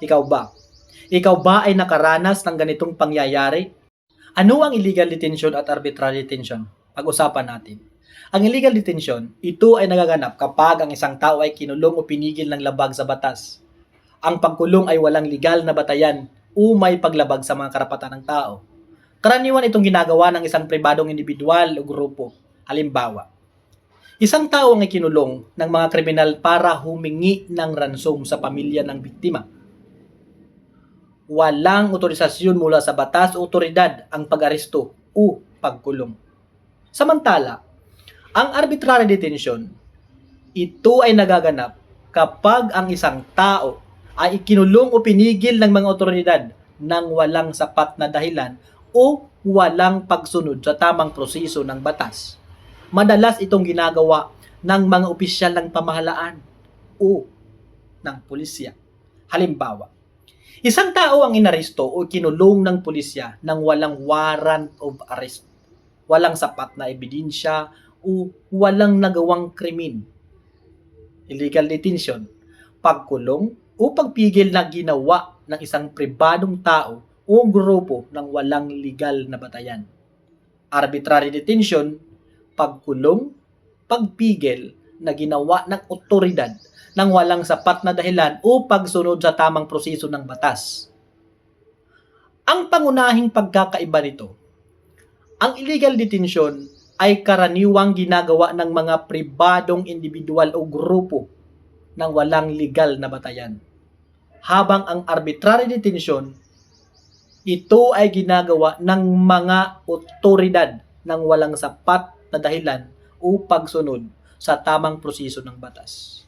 Ikaw ba? Ikaw ba ay nakaranas ng ganitong pangyayari? Ano ang illegal detention at arbitrary detention? Pag-usapan natin. Ang illegal detention, ito ay nagaganap kapag ang isang tao ay kinulong o pinigil ng labag sa batas. Ang pagkulong ay walang legal na batayan o may paglabag sa mga karapatan ng tao. Karaniwan itong ginagawa ng isang pribadong individual o grupo. Halimbawa, isang tao ang ikinulong ng mga kriminal para humingi ng ransom sa pamilya ng biktima. Walang otorisasyon mula sa batas o otoridad ang pag-aresto o pagkulong. Samantala, ang arbitrary detention, ito ay nagaganap kapag ang isang tao ay ikinulong o pinigil ng mga otoridad ng walang sapat na dahilan o walang pagsunod sa tamang proseso ng batas. Madalas itong ginagawa ng mga opisyal ng pamahalaan o ng pulisya. Halimbawa, isang tao ang inaresto o kinulong ng pulisya nang walang warrant of arrest, walang sapat na ebidensya o walang nagawang krimen. Illegal detention, pagkulong o pagpigil na ginawa ng isang pribadong tao o grupo ng walang legal na batayan. Arbitrary detention, pagkulong, pagpigil na ginawa ng otoridad nang walang sapat na dahilan o pagsunod sa tamang proseso ng batas. Ang pangunahing pagkakaiba nito, ang illegal detention ay karaniwang ginagawa ng mga pribadong individual o grupo ng walang legal na batayan. Habang ang arbitrary detention, ito ay ginagawa ng mga otoridad ng walang sapat na dahilan o pagsunod sa tamang proseso ng batas.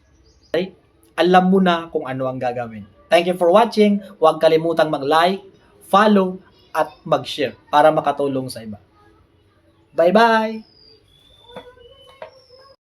Okay? Alam mo na kung ano ang gagawin. Thank you for watching. Huwag kalimutang mag-like, follow, at mag-share para makatulong sa iba. Bye-bye!